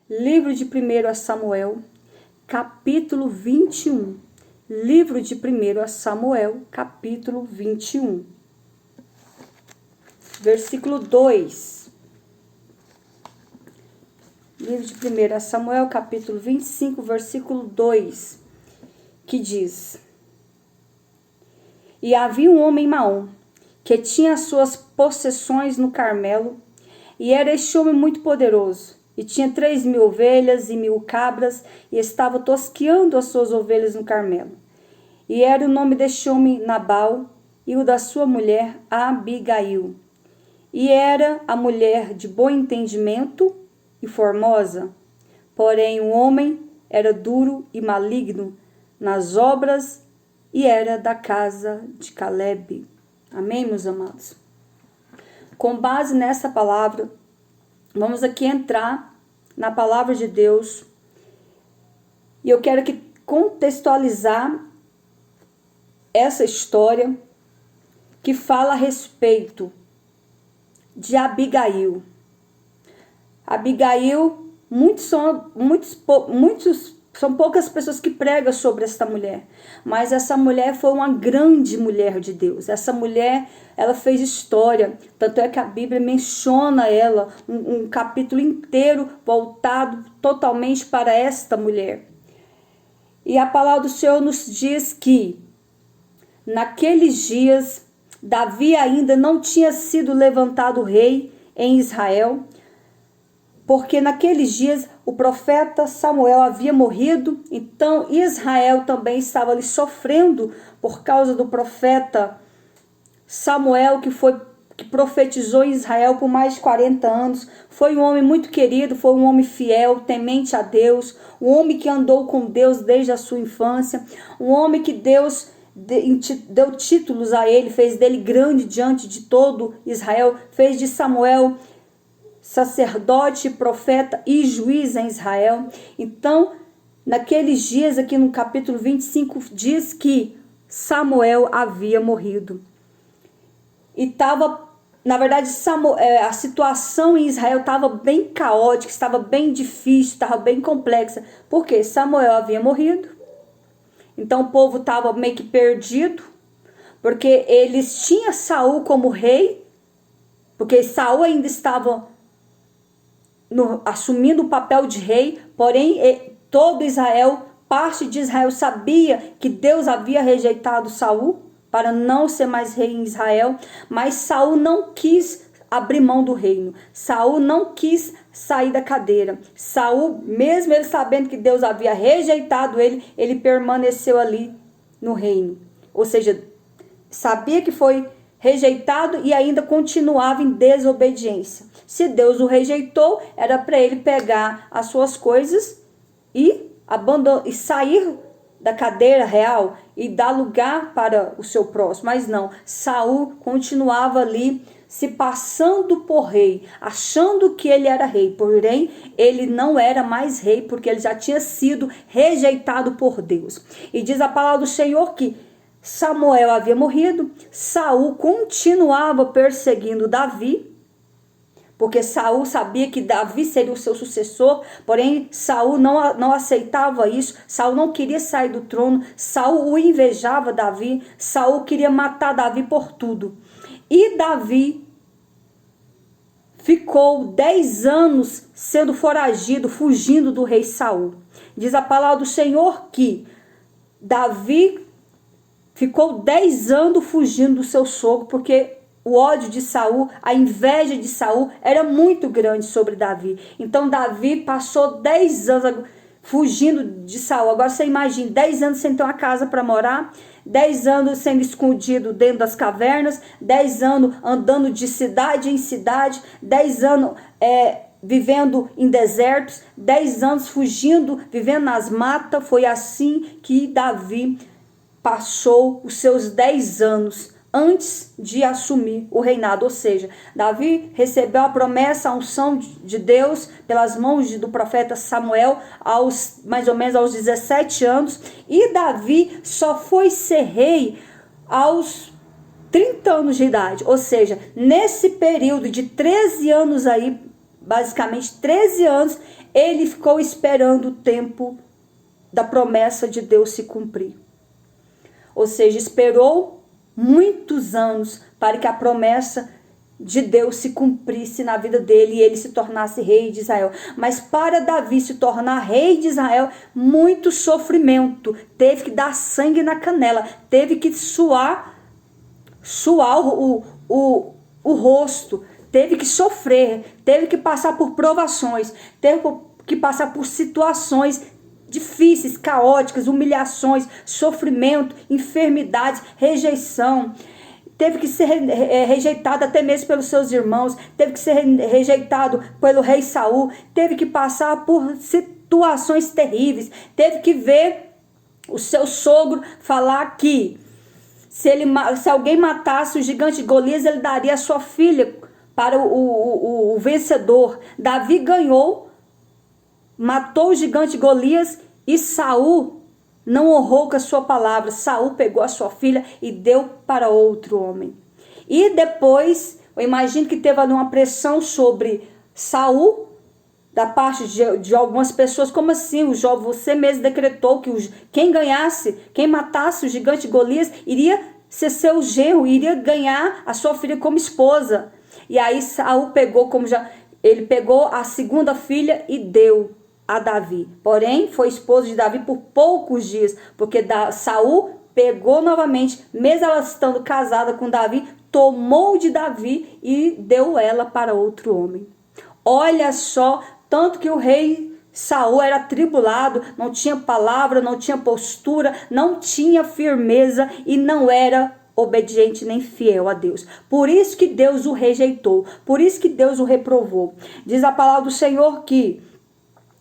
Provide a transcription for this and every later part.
Livro de 1 Samuel, capítulo 21. Livro de 1 Samuel, capítulo 21. Versículo 2. Livro de 1 Samuel, capítulo 25, versículo 2, que diz: E havia um homem em Maom, que tinha as suas possessões no Carmelo, e era este homem muito poderoso, e tinha 3.000 ovelhas e 1.000 cabras, e estava tosqueando as suas ovelhas no Carmelo. E era o nome deste homem Nabal, e o da sua mulher Abigail. E era a mulher de bom entendimento e formosa, porém o homem era duro e maligno nas obras, e era da casa de Caleb. Amém, meus amados? Com base nessa palavra, vamos aqui entrar na palavra de Deus, e eu quero aqui contextualizar essa história que fala a respeito de Abigail. Abigail, são poucas pessoas que pregam sobre essa mulher, mas essa mulher foi uma grande mulher de Deus. Essa mulher, ela fez história, tanto é que a Bíblia menciona ela, um capítulo inteiro voltado totalmente para esta mulher. E a palavra do Senhor nos diz que naqueles dias Davi ainda não tinha sido levantado rei em Israel, porque naqueles dias o profeta Samuel havia morrido, então Israel também estava ali sofrendo por causa do profeta Samuel, que profetizou em Israel por mais de 40 anos. Foi um homem muito querido, foi um homem fiel, temente a Deus, um homem que andou com Deus desde a sua infância, um homem que Deus deu títulos a ele, fez dele grande diante de todo Israel, fez de Samuel sacerdote, profeta e juiz em Israel. Então, naqueles dias, aqui no capítulo 25, diz que Samuel havia morrido. E estava, na verdade, a situação em Israel estava bem caótica, estava bem difícil, estava bem complexa. Porque Samuel havia morrido. Então o povo estava meio que perdido, porque eles tinham Saul como rei, porque Saul ainda estava assumindo o papel de rei, porém todo Israel, parte de Israel, sabia que Deus havia rejeitado Saul para não ser mais rei em Israel, mas Saul não quis abrir mão do reino. Saul não quis sair da cadeira. Saul, mesmo ele sabendo que Deus havia rejeitado ele, ele permaneceu ali no reino. Ou seja, sabia que foi rejeitado e ainda continuava em desobediência. Se Deus o rejeitou, era para ele pegar as suas coisas e sair da cadeira real e dar lugar para o seu próximo. Mas não, Saul continuava ali se passando por rei, achando que ele era rei, porém ele não era mais rei, porque ele já tinha sido rejeitado por Deus. E diz a palavra do Senhor que Samuel havia morrido, Saul continuava perseguindo Davi, porque Saul sabia que Davi seria o seu sucessor, porém Saul não aceitava isso. Saul não queria sair do trono, Saul invejava Davi, Saul queria matar Davi por tudo. E Davi ficou 10 anos sendo foragido, fugindo do rei Saul. Diz a palavra do Senhor que Davi ficou 10 anos fugindo do seu sogro, porque o ódio de Saul, a inveja de Saul era muito grande sobre Davi. Então Davi passou 10 anos fugindo de Saul. Agora você imagina, 10 anos sem ter uma casa para morar, 10 anos sendo escondido dentro das cavernas, 10 anos andando de cidade em cidade, 10 anos vivendo em desertos, 10 anos fugindo, vivendo nas matas. Foi assim que Davi passou os seus 10 anos antes de assumir o reinado. Ou seja, Davi recebeu a promessa, a unção de Deus pelas mãos do profeta Samuel mais ou menos aos 17 anos, e Davi só foi ser rei aos 30 anos de idade. Ou seja, nesse período de 13 anos aí, basicamente 13 anos, ele ficou esperando o tempo da promessa de Deus se cumprir. Ou seja, esperou muitos anos para que a promessa de Deus se cumprisse na vida dele e ele se tornasse rei de Israel. Mas para Davi se tornar rei de Israel, muito sofrimento. Teve que dar sangue na canela, teve que suar o rosto, teve que sofrer, teve que passar por provações, teve que passar por situações difíceis, caóticas, humilhações, sofrimento, enfermidades, rejeição. Teve que ser rejeitado até mesmo pelos seus irmãos, teve que ser rejeitado pelo rei Saul, teve que passar por situações terríveis, teve que ver o seu sogro falar que se alguém matasse o gigante Golias, ele daria a sua filha para o vencedor. Davi ganhou, matou o gigante Golias e Saul não honrou com a sua palavra. Saul pegou a sua filha e deu para outro homem. E depois, eu imagino que teve ali uma pressão sobre Saul, da parte de algumas pessoas. Como assim? Você mesmo decretou que quem matasse o gigante Golias, iria ser seu genro, iria ganhar a sua filha como esposa. E aí Saul ele pegou a segunda filha e deu a Davi. Porém, foi esposa de Davi por poucos dias, porque Saul pegou novamente, mesmo ela estando casada com Davi, tomou de Davi e deu ela para outro homem. Olha só, tanto que o rei Saul era atribulado, não tinha palavra, não tinha postura, não tinha firmeza e não era obediente nem fiel a Deus. Por isso que Deus o rejeitou, por isso que Deus o reprovou. Diz a palavra do Senhor que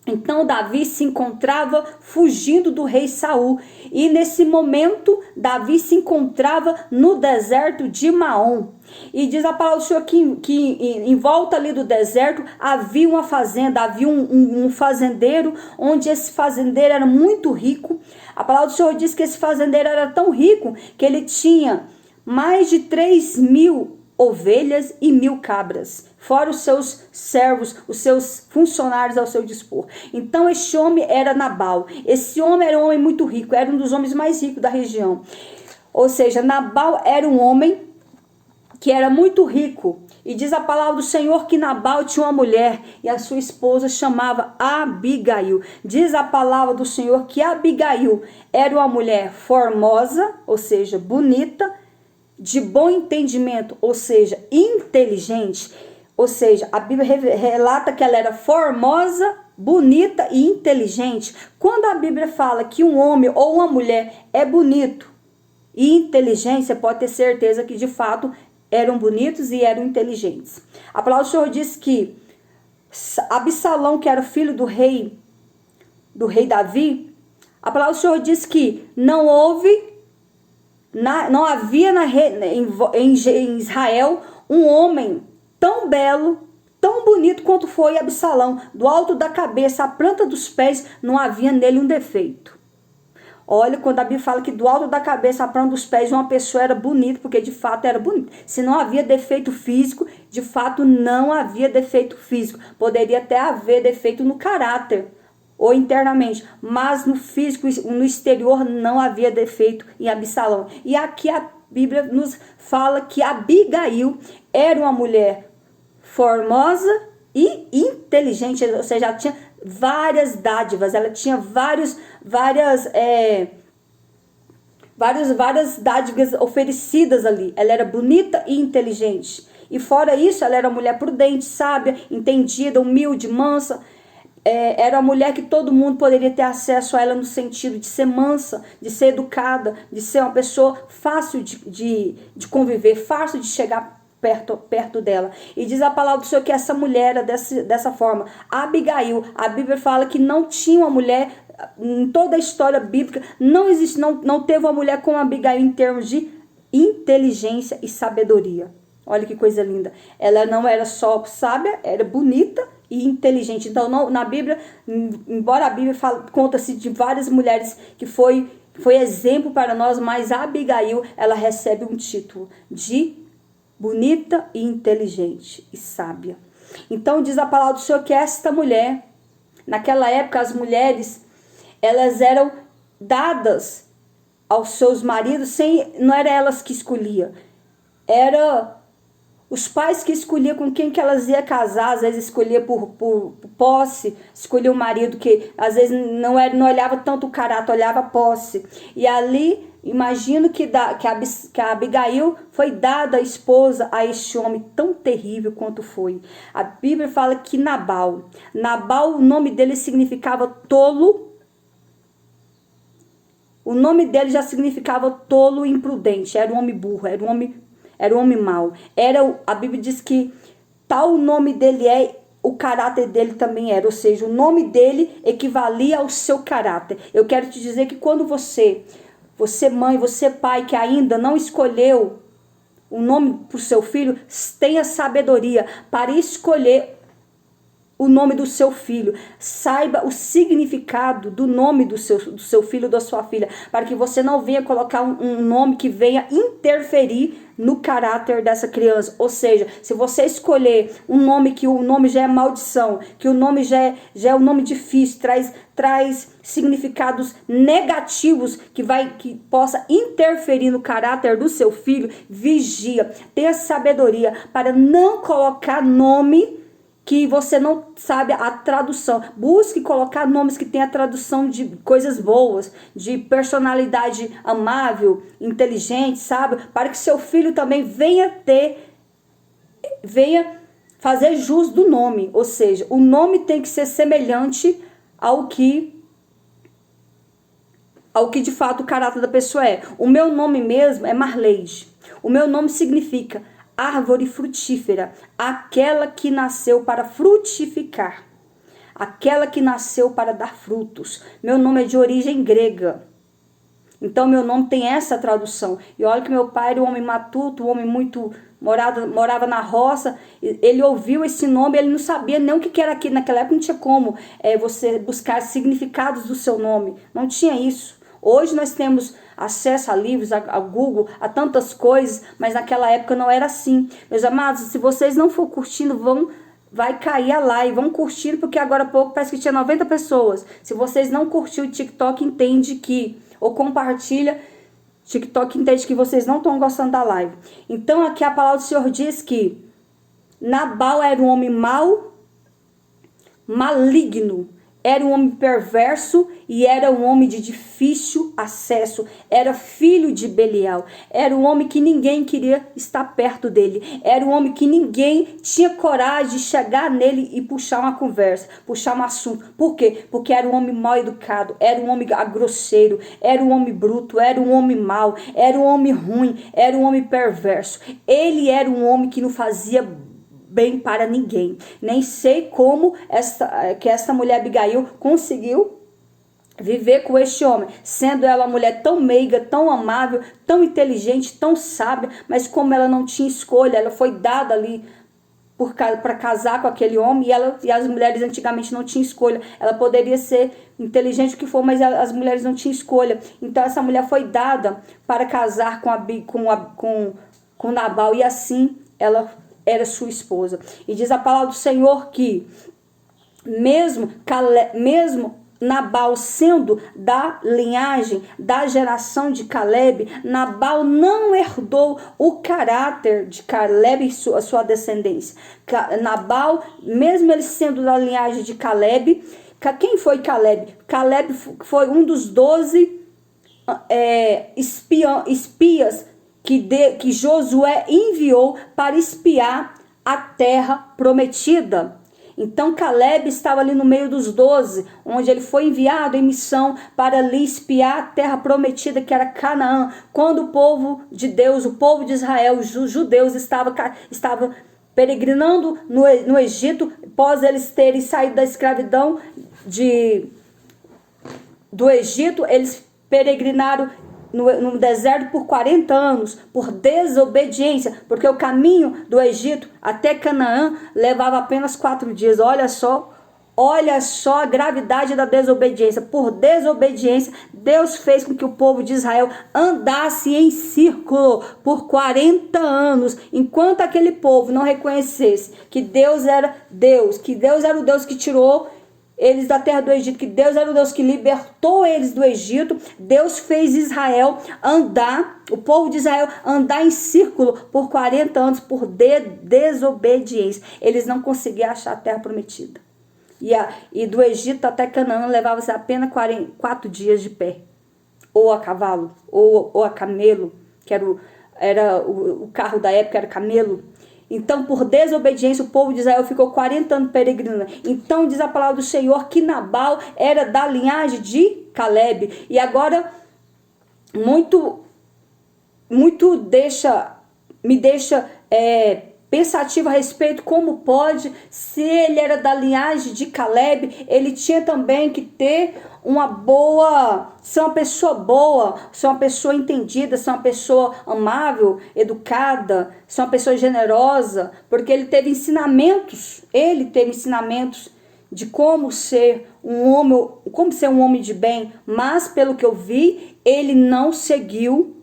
então Davi se encontrava fugindo do rei Saul. E nesse momento Davi se encontrava no deserto de Maom. E diz a palavra do Senhor que em volta ali do deserto havia uma fazenda, havia um fazendeiro, onde esse fazendeiro era muito rico. A palavra do Senhor diz que esse fazendeiro era tão rico que ele tinha mais de 3.000 ovelhas e 1.000 cabras, fora os seus servos, os seus funcionários ao seu dispor. Então este homem era Nabal. Esse homem era um homem muito rico, era um dos homens mais ricos da região. Ou seja, Nabal era um homem que era muito rico. E diz a palavra do Senhor que Nabal tinha uma mulher e a sua esposa chamava Abigail. Diz a palavra do Senhor que Abigail era uma mulher formosa, ou seja, bonita, de bom entendimento, ou seja, inteligente. Ou seja, a Bíblia relata que ela era formosa, bonita e inteligente. Quando a Bíblia fala que um homem ou uma mulher é bonito e inteligente, você pode ter certeza que de fato eram bonitos e eram inteligentes. A palavra do Senhor diz que Absalão, que era filho do rei Davi, a palavra do Senhor diz que não havia em Israel um homem tão belo, tão bonito quanto foi Absalão. Do alto da cabeça à planta dos pés não havia nele um defeito. Olha, quando a Bíblia fala que do alto da cabeça à planta dos pés uma pessoa era bonita, porque de fato era bonita. Se não havia defeito físico, de fato não havia defeito físico. Poderia até haver defeito no caráter ou internamente, mas no físico, no exterior, não havia defeito em Absalão. E aqui a Bíblia nos fala que Abigail era uma mulher formosa e inteligente, ou seja, ela tinha várias dádivas, ela tinha várias dádivas oferecidas ali. Ela era bonita e inteligente. E fora isso, ela era uma mulher prudente, sábia, entendida, humilde, mansa. Era uma mulher que todo mundo poderia ter acesso a ela no sentido de ser mansa, de ser educada, de ser uma pessoa fácil de conviver, fácil de chegar perto dela. E diz a palavra do Senhor que essa mulher era dessa forma. Abigail, a Bíblia fala que não tinha uma mulher, em toda a história bíblica, não teve uma mulher como Abigail em termos de inteligência e sabedoria. Olha que coisa linda. Ela não era só sábia, era bonita e inteligente. Então, na Bíblia, embora a Bíblia conta-se de várias mulheres que foi exemplo para nós, mas a Abigail, ela recebe um título de bonita e inteligente e sábia. Então, diz a palavra do Senhor que esta mulher Naquela época, as mulheres, elas eram dadas aos seus maridos, não era elas que escolhiam. Era os pais que escolhiam com quem que elas iam casar. Às vezes escolhia por posse, escolhia um marido que às vezes não olhava tanto o caráter, olhava a posse. E ali, imagino que a Abigail foi dada a esposa a este homem tão terrível quanto foi. A Bíblia fala que Nabal, o nome dele significava tolo. O nome dele já significava tolo e imprudente. Era um homem burro, era um homem mau. A Bíblia diz que tal o nome dele o caráter dele também era. Ou seja, o nome dele equivalia ao seu caráter. Eu quero te dizer que quando você mãe, você pai, que ainda não escolheu o nome para o seu filho, tenha sabedoria para escolher o nome do seu filho. Saiba o significado do nome do seu filho, da sua filha, para que você não venha colocar um nome que venha interferir no caráter dessa criança. Ou seja, se você escolher um nome que o nome já é maldição, que o nome já é um nome difícil, traz significados negativos que possa interferir no caráter do seu filho, vigia, tenha sabedoria para não colocar nome que você não sabe a tradução. Busque colocar nomes que tenham a tradução de coisas boas, de personalidade amável, inteligente, sabe? Para que seu filho também venha fazer jus do nome. Ou seja, o nome tem que ser semelhante ao que de fato o caráter da pessoa é. O meu nome mesmo é Marleide. O meu nome significa árvore frutífera, aquela que nasceu para frutificar, aquela que nasceu para dar frutos. Meu nome é de origem grega, então meu nome tem essa tradução. E olha que meu pai era um homem matuto, um homem muito morava na roça. Ele ouviu esse nome, ele não sabia nem o que era aquilo. Naquela época não tinha como você buscar significados do seu nome, não tinha isso. Hoje nós temos acesso a livros, a Google, a tantas coisas, mas naquela época não era assim. Meus amados, se vocês não for curtindo, vai cair a live, vão curtindo, porque agora há pouco parece que tinha 90 pessoas. Se vocês não curtiram o TikTok, ou compartilha, TikTok entende que vocês não estão gostando da live. Então aqui a palavra do Senhor diz que Nabal era um homem mau, maligno, era um homem perverso e era um homem de difícil acesso. Era filho de Belial. Era um homem que ninguém queria estar perto dele. Era um homem que ninguém tinha coragem de chegar nele e puxar uma conversa, puxar um assunto. Por quê? Porque era um homem mal educado, era um homem grosseiro, era um homem bruto, era um homem mau, era um homem ruim, era um homem perverso. Ele era um homem que não fazia bem para ninguém. Nem sei como essa mulher Abigail conseguiu viver com este homem, sendo ela uma mulher tão meiga, tão amável, tão inteligente, tão sábia, mas como ela não tinha escolha, ela foi dada ali para casar com aquele homem, e as mulheres antigamente não tinham escolha. Ela poderia ser inteligente o que for, mas as mulheres não tinham escolha. Então essa mulher foi dada para casar com Nabal, e assim ela era sua esposa. E diz a palavra do Senhor que mesmo Nabal sendo da linhagem, da geração de Caleb, Nabal não herdou o caráter de Caleb e sua descendência. Nabal, mesmo ele sendo da linhagem de Caleb, quem foi Caleb? Caleb foi um dos 12 espias que Josué enviou para espiar a terra prometida. Então Caleb estava ali no meio dos 12, onde ele foi enviado em missão para ali espiar a terra prometida, que era Canaã. Quando o povo de Deus, o povo de Israel, os judeus estava peregrinando no Egito, após eles terem saído da escravidão do Egito, eles peregrinaram no deserto por 40 anos, por desobediência, porque o caminho do Egito até Canaã levava apenas 4 dias. Olha só a gravidade da desobediência. Por desobediência, Deus fez com que o povo de Israel andasse em círculo por 40 anos, enquanto aquele povo não reconhecesse que Deus era Deus, que Deus era o Deus que tirou eles da terra do Egito, que Deus era o Deus que libertou eles do Egito. Deus fez Israel andar, o povo de Israel andar em círculo por 40 anos por desobediência. Eles não conseguiam achar a terra prometida. E do Egito até Canaã levava-se apenas 4 dias de pé. Ou a cavalo, ou a camelo, que era o carro da época, era camelo. Então, por desobediência, o povo de Israel ficou 40 anos peregrinando. Então, diz a palavra do Senhor que Nabal era da linhagem de Calebe. E agora, muito me deixa pensativo a respeito como pode, se ele era da linhagem de Calebe, ele tinha também que ter ser uma pessoa boa, ser uma pessoa entendida, ser uma pessoa amável, educada, ser uma pessoa generosa, porque ele teve ensinamentos de como ser um homem de bem, mas pelo que eu vi, ele não seguiu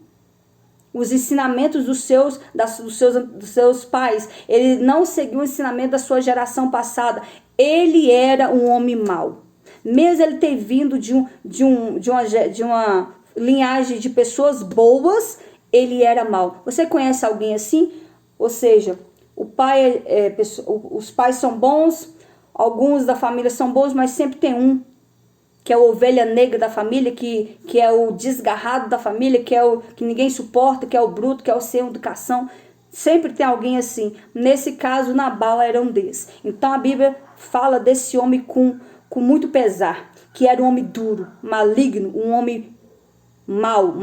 os ensinamentos dos seus pais. Ele não seguiu o ensinamento da sua geração passada. Ele era um homem mau. Mesmo ele ter vindo de uma linhagem de pessoas boas, ele era mau. Você conhece alguém assim? Ou seja, os pais são bons, alguns da família são bons, mas sempre tem um que é a ovelha negra da família, que é o desgarrado da família, que é o que ninguém suporta, que é o bruto, que é o sem educação. Sempre tem alguém assim. Nesse caso, Nabal era um desses. Então a Bíblia fala desse homem com muito pesar, que era um homem duro, maligno, um homem mau,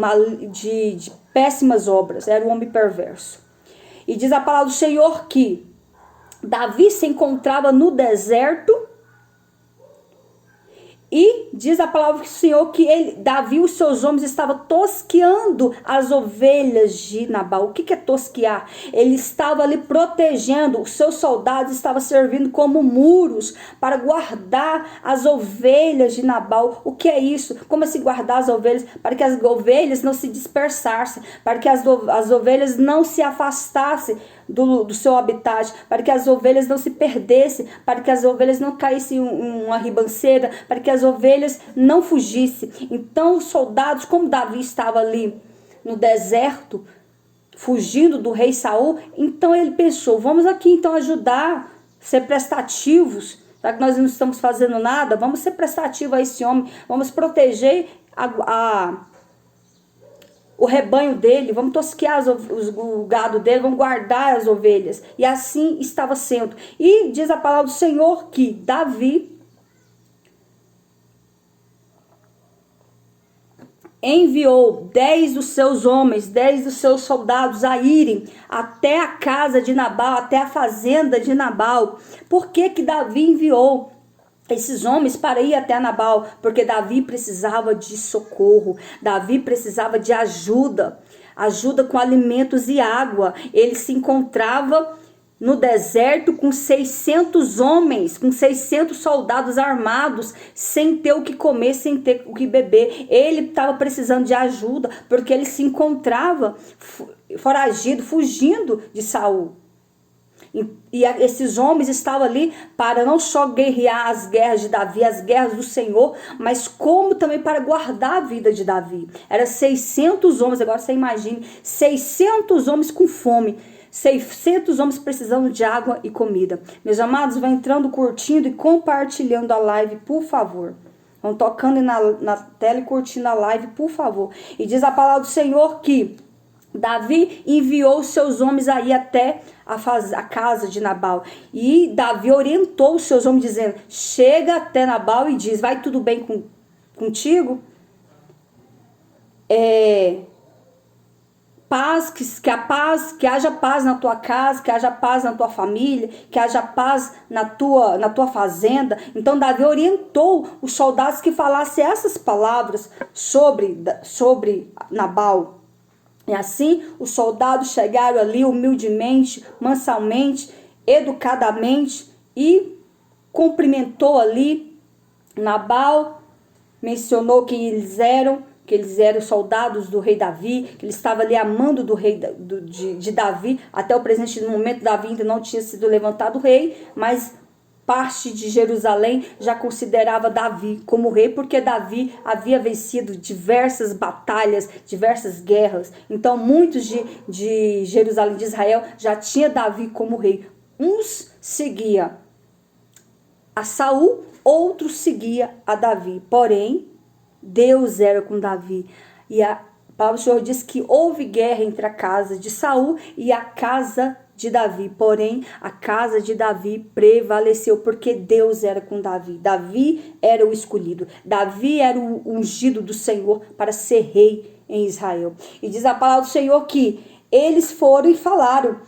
de péssimas obras, era um homem perverso. E diz a palavra do Senhor que Davi se encontrava no deserto. E diz a palavra do Senhor que Davi e os seus homens estavam tosqueando as ovelhas de Nabal. O que é tosquear? Ele estava ali protegendo, os seus soldados estavam servindo como muros para guardar as ovelhas de Nabal. O que é isso? Como assim guardar as ovelhas? Para que as ovelhas não se dispersassem, para que as ovelhas não se afastassem do seu habitat, para que as ovelhas não se perdessem, para que as ovelhas não caíssem em uma ribanceira, para que as ovelhas não fugissem. Então os soldados, como Davi estava ali no deserto, fugindo do rei Saul, então ele pensou, vamos aqui então ajudar, ser prestativos, já que nós não estamos fazendo nada, vamos ser prestativos a esse homem, vamos proteger o rebanho dele, vamos tosquear o gado dele, vamos guardar as ovelhas. E assim estava sendo. E diz a palavra do Senhor que Davi enviou 10 dos seus homens, 10 dos seus soldados a irem até a casa de Nabal, até a fazenda de Nabal. Por que Davi enviou esses homens para ir até Nabal? Porque Davi precisava de socorro, Davi precisava de ajuda com alimentos e água. Ele se encontrava no deserto com 600 homens, com 600 soldados armados, sem ter o que comer, sem ter o que beber. Ele estava precisando de ajuda, porque ele se encontrava foragido, fugindo de Saul. E esses homens estavam ali para não só guerrear as guerras de Davi, as guerras do Senhor, mas como também para guardar a vida de Davi. Era 600 homens, agora você imagine, 600 homens com fome, 600 homens precisando de água e comida. Meus amados, vai entrando, curtindo e compartilhando a live, por favor. Vão tocando na tela e curtindo a live, por favor. E diz a palavra do Senhor que Davi enviou seus homens a ir até a casa de Nabal. E Davi orientou os seus homens dizendo, chega até Nabal e diz, vai tudo bem contigo? Que haja paz na tua casa, que haja paz na tua família, que haja paz na tua fazenda. Então Davi orientou os soldados que falassem essas palavras sobre Nabal. E assim os soldados chegaram ali humildemente, mansamente, educadamente e cumprimentou ali Nabal, mencionou que eles eram soldados do rei Davi, que ele estava ali amando do rei de Davi. Até o presente momento Davi ainda não tinha sido levantado rei, mas parte de Jerusalém já considerava Davi como rei, porque Davi havia vencido diversas batalhas, diversas guerras. Então muitos de Jerusalém, de Israel, já tinha Davi como rei. Uns seguia a Saul, outros seguia a Davi. Porém, Deus era com Davi. E a palavra do Senhor diz que houve guerra entre a casa de Saul e a casa de Davi. Porém, a casa de Davi prevaleceu, porque Deus era com Davi. Davi era o escolhido. Davi era o ungido do Senhor para ser rei em Israel. E diz a palavra do Senhor que eles foram e falaram,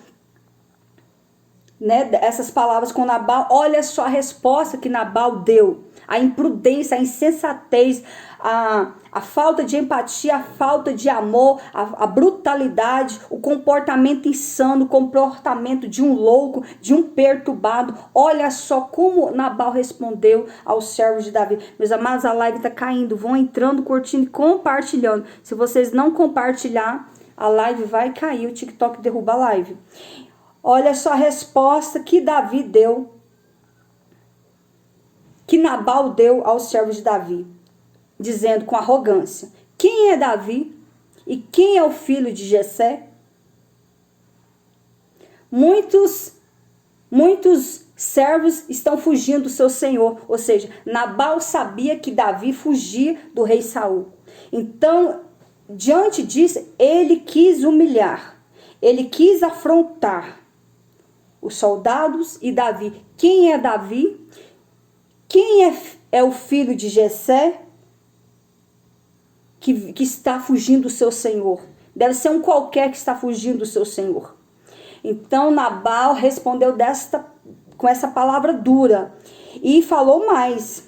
né, essas palavras com Nabal. Olha só a resposta que Nabal deu. A imprudência, a insensatez, a falta de empatia, a falta de amor, a brutalidade, o comportamento insano, o comportamento de um louco, de um perturbado. Olha só como Nabal respondeu aos servos de Davi. Meus amados, a live está caindo. Vão entrando, curtindo e compartilhando. Se vocês não compartilhar, a live vai cair. O TikTok derruba a live. Olha só a resposta que Davi deu, que Nabal deu aos servos de Davi, dizendo com arrogância: quem é Davi e quem é o filho de Jessé? Muitos servos estão fugindo do seu senhor. Ou seja, Nabal sabia que Davi fugia do rei Saul. Então, diante disso, ele quis humilhar, ele quis afrontar os soldados e Davi. Quem é Davi? Quem é o filho de Jessé que está fugindo do seu senhor? Deve ser um qualquer que está fugindo do seu senhor. Então Nabal respondeu com essa palavra dura e falou mais.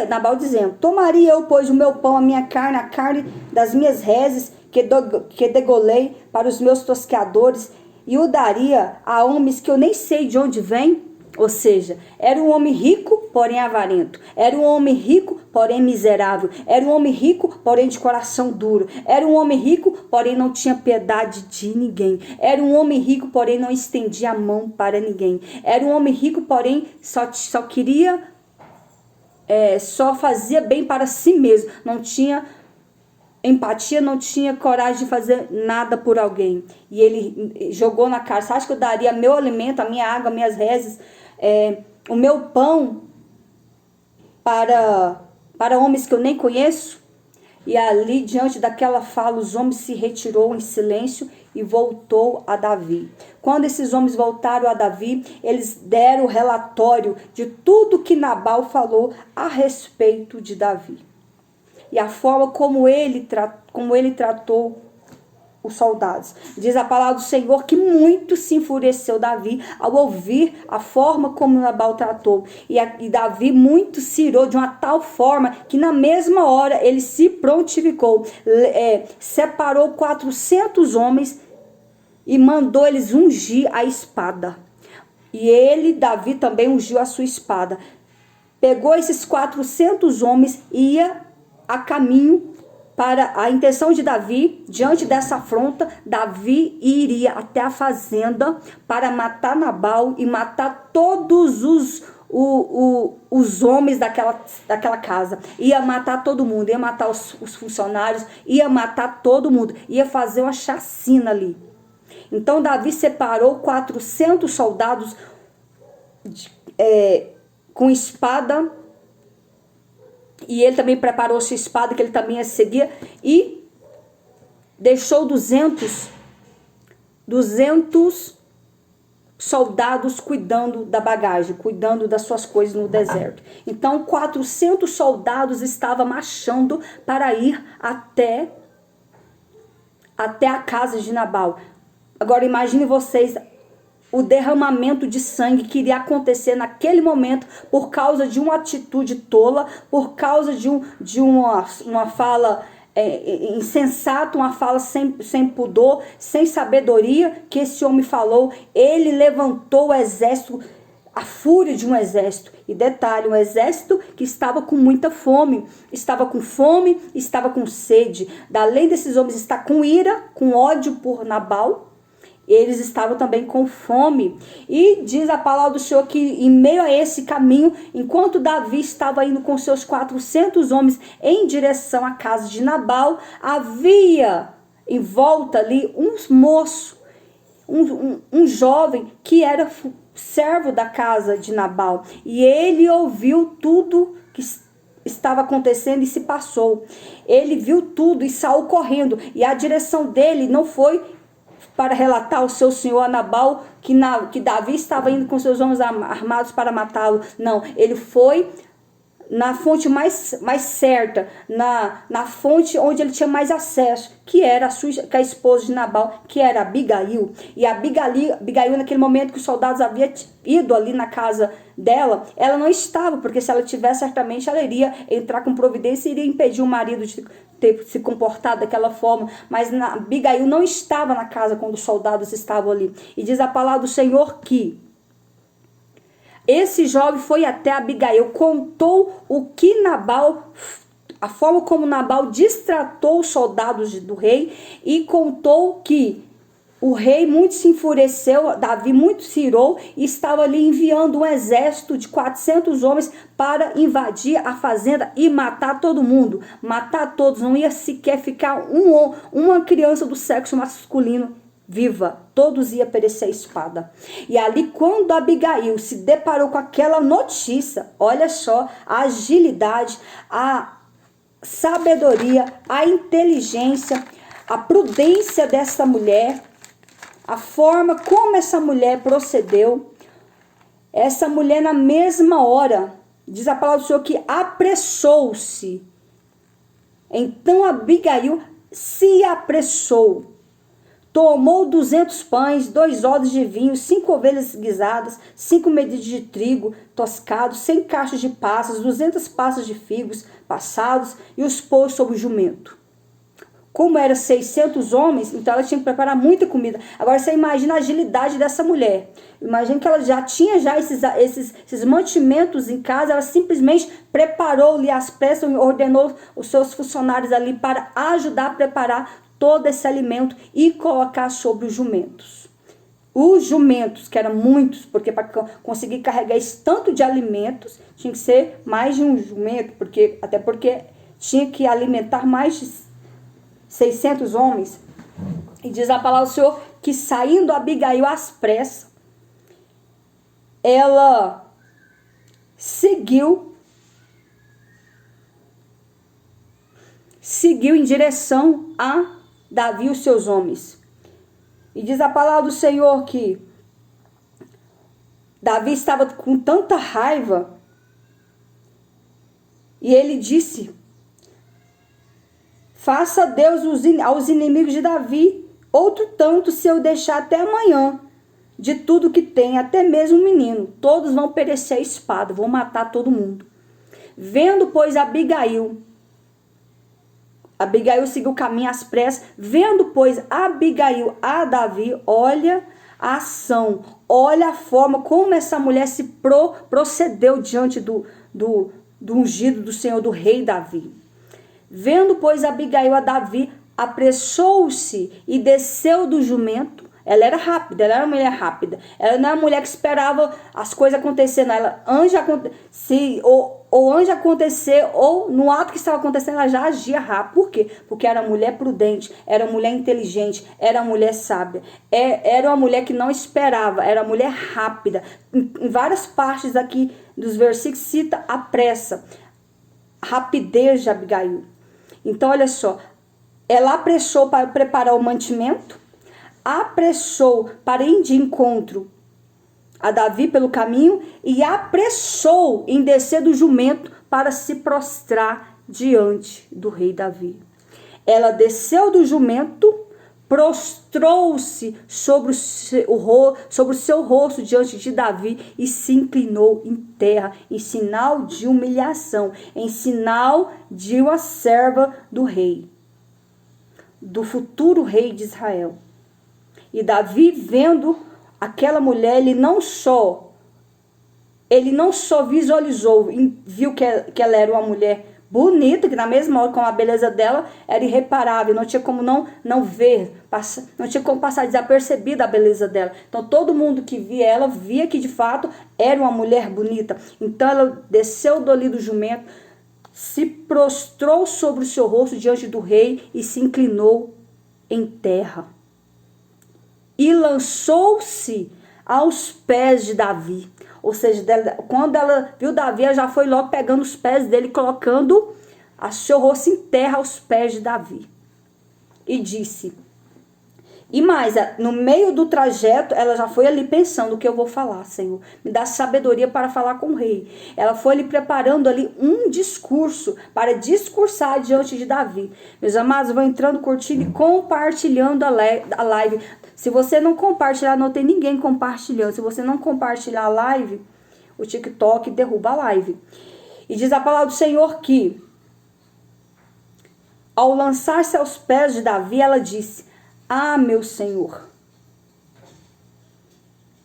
Nabal dizendo: tomaria eu, pois, o meu pão, a minha carne, a carne das minhas reses que degolei para os meus tosqueadores, e o daria a homens que eu nem sei de onde vêm? Ou seja, era um homem rico, porém avarento. Era um homem rico, porém miserável. Era um homem rico, porém de coração duro. Era um homem rico, porém não tinha piedade de ninguém. Era um homem rico, porém não estendia a mão para ninguém. Era um homem rico, porém só queria, só fazia bem para si mesmo. Não tinha empatia, não tinha coragem de fazer nada por alguém. E ele jogou na cara: você acha que eu daria meu alimento, a minha água, minhas reses, o meu pão para homens que eu nem conheço? E ali, diante daquela fala, os homens se retirou em silêncio e voltou a Davi. Quando esses homens voltaram a Davi, eles deram o relatório de tudo que Nabal falou a respeito de Davi. E a forma como ele tratou os soldados. Diz a palavra do Senhor que muito se enfureceu Davi ao ouvir a forma como Nabal tratou. E Davi muito se irou de uma tal forma que na mesma hora ele se prontificou. Separou 400 homens e mandou eles ungir a espada. E Davi, também ungiu a sua espada. Pegou esses 400 homens e ia a caminho para a intenção de Davi. Diante dessa afronta, Davi iria até a fazenda para matar Nabal e matar todos os homens daquela casa. Ia matar todo mundo, ia matar os funcionários, ia matar todo mundo, ia fazer uma chacina ali. Então Davi separou 400 soldados com espada. E ele também preparou sua espada, que ele também ia seguir. E deixou 200 soldados cuidando da bagagem, cuidando das suas coisas no deserto. Então 400 soldados estavam marchando para ir até a casa de Nabal. Agora imagine vocês o derramamento de sangue que iria acontecer naquele momento por causa de uma atitude tola, por causa de uma fala insensata, uma fala sem pudor, sem sabedoria que esse homem falou. Ele levantou o exército, a fúria de um exército. E detalhe, um exército que estava com muita fome, estava com sede. Além desses homens estar com ira, com ódio por Nabal, eles estavam também com fome. E diz a palavra do Senhor que em meio a esse caminho, enquanto Davi estava indo com seus 400 homens em direção à casa de Nabal, havia em volta ali um moço, um jovem que era servo da casa de Nabal. E ele ouviu tudo que estava acontecendo e se passou. Ele viu tudo e saiu correndo. E a direção dele não foi para relatar ao seu senhor a Nabal que Davi estava indo com seus homens armados para matá-lo. Não, ele foi na fonte mais certa, na fonte onde ele tinha mais acesso, que era a esposa de Nabal, que era Abigail. E Abigail, naquele momento que os soldados haviam ido ali na casa dela, ela não estava, porque se ela tivesse, certamente ela iria entrar com providência e iria impedir o marido de ter se comportado daquela forma. Mas Abigail não estava na casa quando os soldados estavam ali. E diz a palavra do Senhor que esse jovem foi até Abigail, contou o que a forma como Nabal distratou os soldados do rei, e contou que o rei muito se enfureceu, Davi muito se irou, e estava ali enviando um exército de 400 homens para invadir a fazenda e matar todo mundo. Matar todos, não ia sequer ficar uma criança do sexo masculino viva, todos iam perecer a espada. E ali, quando Abigail se deparou com aquela notícia, olha só a agilidade, a sabedoria, a inteligência, a prudência dessa mulher, a forma como essa mulher procedeu. Essa mulher, na mesma hora, diz a palavra do Senhor que apressou-se. Então Abigail se apressou. Tomou 200 pães, 2 odres de vinho, 5 ovelhas guisadas, 5 medidas de trigo toscado, 100 caixas de passas, 200 passas de figos passados, e os pôs sobre o jumento. Como eram 600 homens, então ela tinha que preparar muita comida. Agora você imagina a agilidade dessa mulher. Imagina que ela já tinha esses mantimentos em casa, ela simplesmente preparou-lhe às pressas, ordenou os seus funcionários ali para ajudar a preparar todo esse alimento e colocar sobre os jumentos. Os jumentos, que eram muitos, porque para conseguir carregar esse tanto de alimentos, tinha que ser mais de um jumento, até porque tinha que alimentar mais de 600 homens. E diz a palavra do Senhor que, saindo Abigail às pressas, ela seguiu em direção a Davi e os seus homens. E diz a palavra do Senhor que Davi estava com tanta raiva, e ele disse: faça Deus aos inimigos de Davi outro tanto, se eu deixar até amanhã de tudo que tem, até mesmo o menino. Todos vão perecer a espada, vão matar todo mundo. Vendo, pois, Abigail seguiu o caminho às pressas. Vendo, pois, Abigail a Davi, olha a ação, olha a forma como essa mulher se procedeu diante do ungido do Senhor, do rei Davi. Vendo, pois, Abigail a Davi, apressou-se e desceu do jumento. Ela era rápida, ela era uma mulher rápida. Ela não era uma mulher que esperava as coisas acontecerem. Ela, antes de acontecer, ou no ato que estava acontecendo, ela já agia rápido. Por quê? Porque era uma mulher prudente, era uma mulher inteligente, era uma mulher sábia. Era uma mulher que não esperava, era uma mulher rápida. Em várias partes aqui dos versículos cita a pressa, a rapidez de Abigail. Então, olha só, ela apressou para preparar o mantimento, apressou para ir de encontro a Davi pelo caminho, e apressou em descer do jumento para se prostrar diante do rei Davi. Ela desceu do jumento, prostrou-se sobre o seu rosto diante de Davi e se inclinou em terra, em sinal de humilhação, em sinal de uma serva do rei, do futuro rei de Israel. E Davi, vendo aquela mulher, ele não só visualizou, viu que ela era uma mulher bonita, que na mesma hora com a beleza dela era irreparável, não tinha como não ver, não tinha como passar desapercebida a beleza dela. Então todo mundo que via ela, via que de fato era uma mulher bonita. Então ela desceu dali do jumento, se prostrou sobre o seu rosto diante do rei e se inclinou em terra. E lançou-se aos pés de Davi. Ou seja, quando ela viu Davi, ela já foi logo pegando os pés dele, colocando a seu rosto em terra aos pés de Davi. E disse... E mais, no meio do trajeto, ela já foi ali pensando: o que eu vou falar, Senhor? Me dá sabedoria para falar com o rei. Ela foi ali preparando ali um discurso para discursar diante de Davi. Meus amados, vão entrando, curtindo e compartilhando a live. Se você não compartilhar, não tem ninguém compartilhando. Se você não compartilhar a live, o TikTok derruba a live. E diz a palavra do Senhor que, ao lançar-se aos pés de Davi, ela disse: ah, meu Senhor,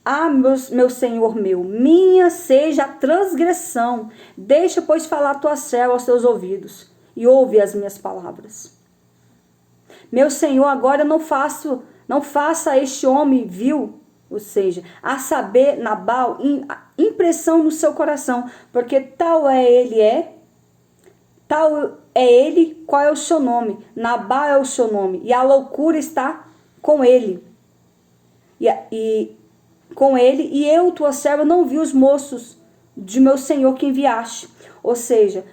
ah, meu Senhor meu, minha seja a transgressão. Deixa, pois, falar a tua serva aos teus ouvidos e ouve as minhas palavras. Meu Senhor, agora não faça este homem vil, ou seja, a saber, Nabal, impressão no seu coração, porque tal é ele, qual é o seu nome? Nabal é o seu nome, e a loucura está com ele. E eu, tua serva, não vi os moços de meu senhor que enviaste. Ou seja,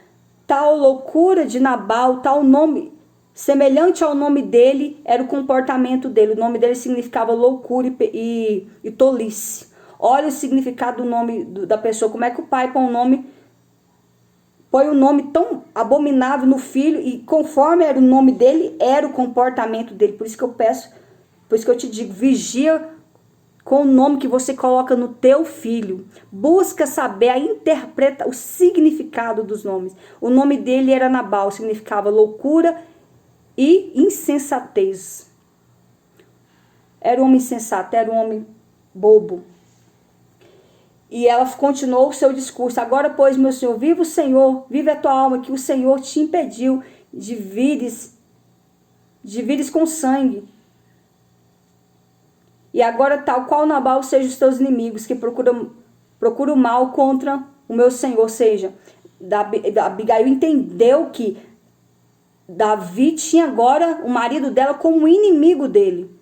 tal loucura de Nabal, tal nome, semelhante ao nome dele, era o comportamento dele. O nome dele significava loucura e tolice. Olha o significado do nome da pessoa, como é que o pai põe um nome tão abominável no filho, e conforme era o nome dele, era o comportamento dele. Por isso que eu te digo, vigia com o nome que você coloca no teu filho. Busca saber, o significado dos nomes. O nome dele era Nabal, significava loucura e insensatez. Era um homem insensato, era um homem bobo. E ela continuou o seu discurso: agora, pois, meu Senhor, viva o Senhor, vive a tua alma, que o Senhor te impediu de vires com sangue. E agora, tal qual Nabal sejam os teus inimigos, que procuram o mal contra o meu Senhor. Ou seja, Abigail entendeu que Davi tinha agora o marido dela como inimigo dele.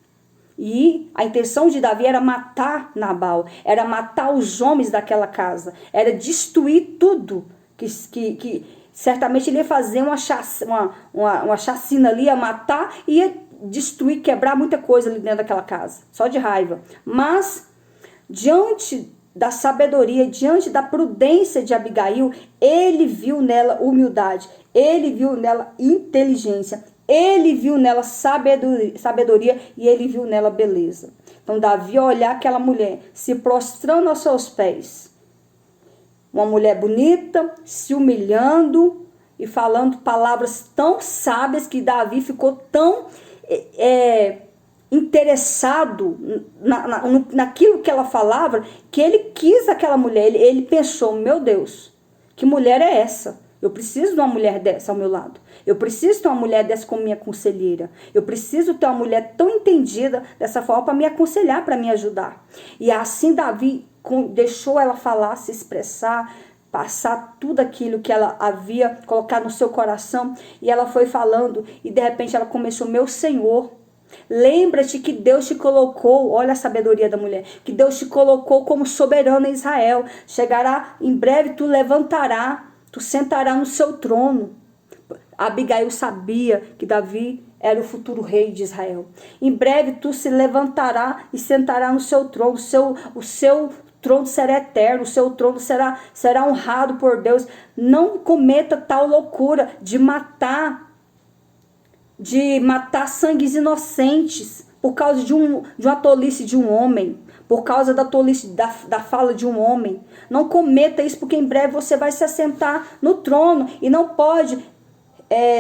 E a intenção de Davi era matar Nabal, era matar os homens daquela casa, era destruir tudo, que certamente ele ia fazer uma chacina ali, ia matar, ia destruir, quebrar muita coisa ali dentro daquela casa, só de raiva. Mas, diante da sabedoria, diante da prudência de Abigail, ele viu nela humildade, ele viu nela inteligência, ele viu nela sabedoria e ele viu nela beleza. Então Davi, ao olhar aquela mulher se prostrando aos seus pés, uma mulher bonita, se humilhando e falando palavras tão sábias, que Davi ficou tão interessado naquilo que ela falava, que ele quis aquela mulher. Ele pensou: meu Deus, que mulher é essa? Eu preciso de uma mulher dessa ao meu lado. Eu preciso ter uma mulher dessa como minha conselheira. Eu preciso ter uma mulher tão entendida dessa forma para me aconselhar, para me ajudar. E assim Davi deixou ela falar, se expressar, passar tudo aquilo que ela havia colocado no seu coração. E ela foi falando, e de repente ela começou: meu Senhor, lembra-te que Deus te colocou, olha a sabedoria da mulher, que Deus te colocou como soberano em Israel. Chegará, em breve tu sentará no seu trono. Abigail sabia que Davi era o futuro rei de Israel. Em breve tu se levantará e sentará no seu trono. O seu trono será eterno, o seu trono será honrado por Deus. Não cometa tal loucura de matar sangues inocentes por causa de uma tolice de um homem, por causa da tolice da fala de um homem. Não cometa isso, porque em breve você vai se assentar no trono e não pode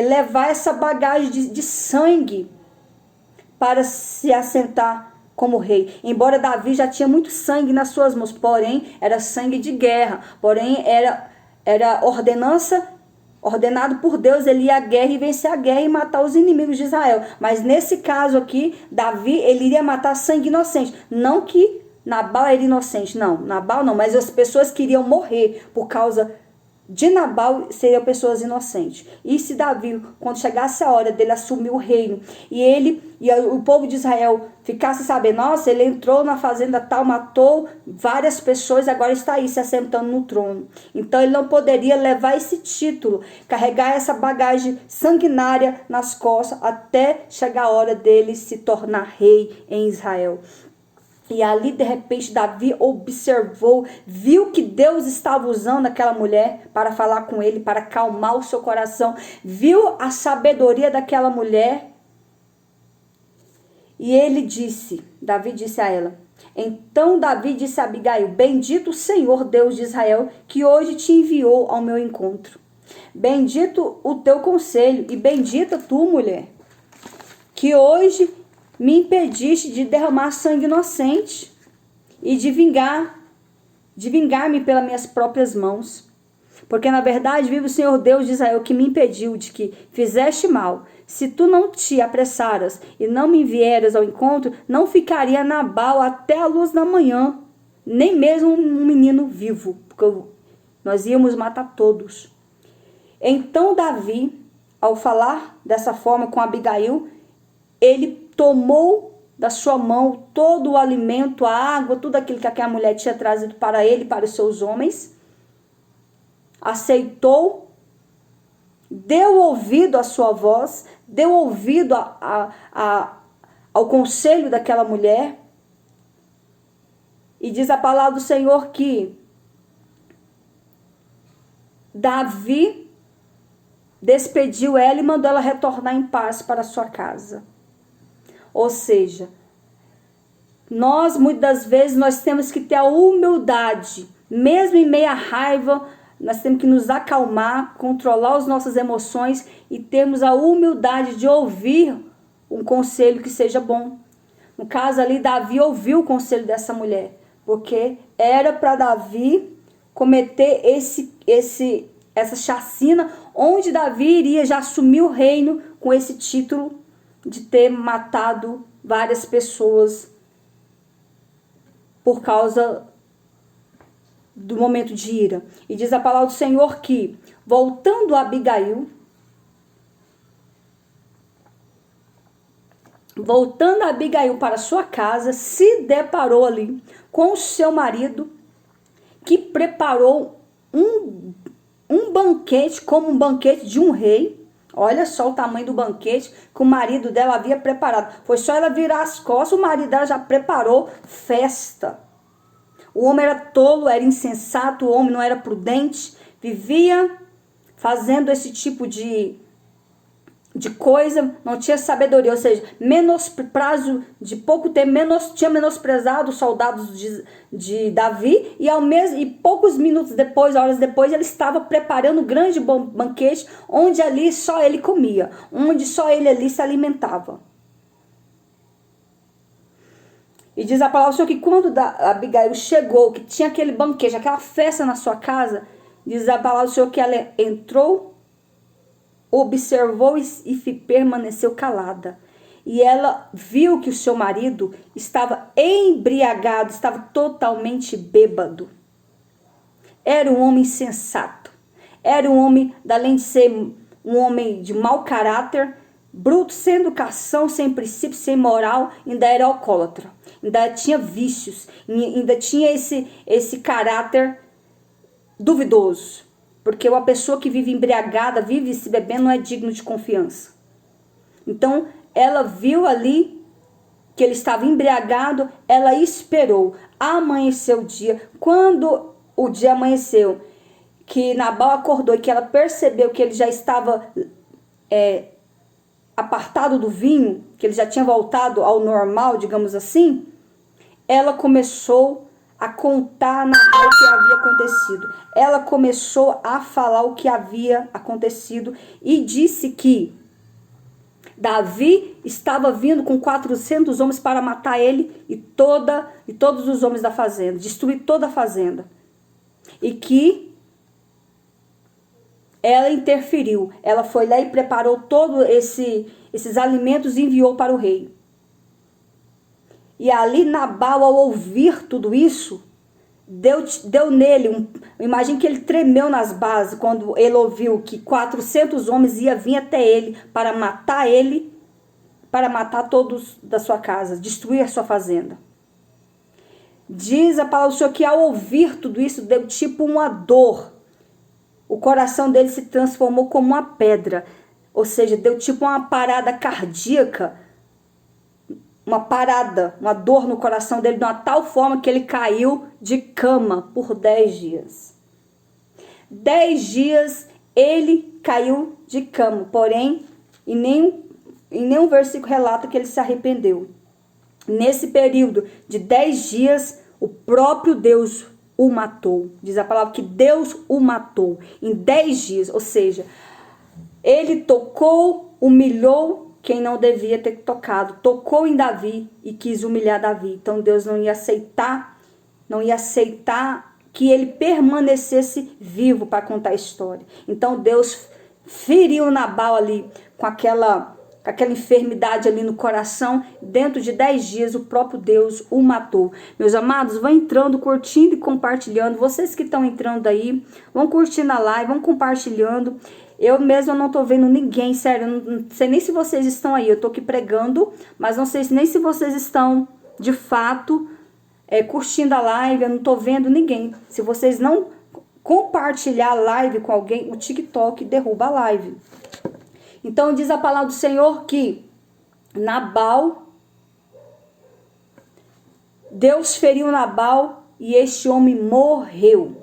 levar essa bagagem de sangue para se assentar como rei. Embora Davi já tinha muito sangue nas suas mãos, porém era sangue de guerra, porém era ordenança ordenado por Deus, ele ia à guerra e vencer a guerra e matar os inimigos de Israel. Mas nesse caso aqui, Davi, ele iria matar sangue inocente. Não que Nabal era inocente, não. Nabal não, mas as pessoas que iriam morrer por causa de Nabal seriam pessoas inocentes. E se Davi, quando chegasse a hora dele assumir o reino, e o povo de Israel ficasse sabendo, nossa, ele entrou na fazenda tal, matou várias pessoas, agora está aí se assentando no trono. Então ele não poderia levar esse título, carregar essa bagagem sanguinária nas costas, até chegar a hora dele se tornar rei em Israel. E ali, de repente, Davi observou, viu que Deus estava usando aquela mulher para falar com ele, para acalmar o seu coração. Viu a sabedoria daquela mulher. E Davi disse a ela. Então Davi disse a Abigail, bendito o Senhor Deus de Israel, que hoje te enviou ao meu encontro. Bendito o teu conselho e bendita tu, mulher, que hoje me impediste de derramar sangue inocente e de vingar-me pelas minhas próprias mãos. Porque na verdade vive o Senhor Deus de Israel que me impediu de que fizeste mal. Se tu não te apressaras e não me vieras ao encontro, não ficaria Nabal até a luz da manhã, nem mesmo um menino vivo, porque nós íamos matar todos. Então Davi, ao falar dessa forma com Abigail, ele tomou da sua mão todo o alimento, a água, tudo aquilo que aquela mulher tinha trazido para ele, para os seus homens. Aceitou, deu ouvido à sua voz, deu ouvido ao conselho daquela mulher. E diz a palavra do Senhor que Davi despediu ela e mandou ela retornar em paz para a sua casa. Ou seja, muitas das vezes nós temos que ter a humildade, mesmo em meio à raiva, nós temos que nos acalmar, controlar as nossas emoções e termos a humildade de ouvir um conselho que seja bom. No caso ali, Davi ouviu o conselho dessa mulher, porque era para Davi cometer essa chacina, onde Davi iria já assumir o reino com esse título de ter matado várias pessoas por causa do momento de ira. E diz a palavra do Senhor que, voltando a Abigail para sua casa, se deparou ali com o seu marido, que preparou um banquete, como um banquete de um rei. Olha só o tamanho do banquete que o marido dela havia preparado. Foi só ela virar as costas, o marido dela já preparou festa. O homem era tolo, era insensato, o homem não era prudente, vivia fazendo esse tipo de coisa, não tinha sabedoria, ou seja, prazo de pouco tempo, tinha menosprezado os soldados de Davi, e poucos minutos depois, horas depois, ele estava preparando um grande banquete, onde ali só ele comia, onde só ele ali se alimentava. E diz a palavra do Senhor que quando Abigail chegou, que tinha aquele banquete, aquela festa na sua casa, diz a palavra do Senhor que ela entrou, observou e permaneceu calada. E ela viu que o seu marido estava embriagado, estava totalmente bêbado. Era um homem sensato. Era um homem, além de ser um homem de mau caráter, bruto, sem educação, sem princípio, sem moral, ainda era alcoólatra. Ainda tinha vícios, ainda tinha esse caráter duvidoso. Porque uma pessoa que vive embriagada, vive se bebendo, não é digno de confiança. Então, ela viu ali que ele estava embriagado, ela esperou. Amanheceu o dia. Quando o dia amanheceu, que Nabal acordou e que ela percebeu que ele já estava apartado do vinho, que ele já tinha voltado ao normal, digamos assim, ela começou a contar, narrar o que havia acontecido. Ela começou a falar o que havia acontecido e disse que Davi estava vindo com 400 homens para matar ele e todos os homens da fazenda, destruir toda a fazenda. E que ela interferiu. Ela foi lá e preparou todos esses alimentos e enviou para o rei. E ali Nabal, ao ouvir tudo isso, deu nele, imagina que ele tremeu nas bases quando ele ouviu que 400 homens iam vir até ele, para matar todos da sua casa, destruir a sua fazenda. Diz a palavra do Senhor que ao ouvir tudo isso, deu tipo uma dor. O coração dele se transformou como uma pedra, ou seja, deu tipo uma parada cardíaca, uma dor no coração dele, de uma tal forma que ele caiu de cama por 10 dias. 10 dias ele caiu de cama, porém, em nenhum versículo relata que ele se arrependeu. Nesse período de 10 dias, o próprio Deus o matou. Diz a palavra que Deus o matou em 10 dias, ou seja, ele tocou, humilhou quem não devia ter tocado, tocou em Davi e quis humilhar Davi. Então Deus não ia aceitar que ele permanecesse vivo para contar a história. Então Deus feriu Nabal ali com aquela enfermidade ali no coração. Dentro de 10 dias o próprio Deus o matou. Meus amados, vão entrando, curtindo e compartilhando. Vocês que estão entrando aí, vão curtindo a live, vão compartilhando. Eu mesma não tô vendo ninguém, sério, eu não sei nem se vocês estão aí. Eu tô aqui pregando, mas não sei nem se vocês estão de fato curtindo a live. Eu não tô vendo ninguém. Se vocês não compartilhar a live com alguém, o TikTok derruba a live. Então diz a palavra do Senhor que Nabal, Deus feriu Nabal e este homem morreu.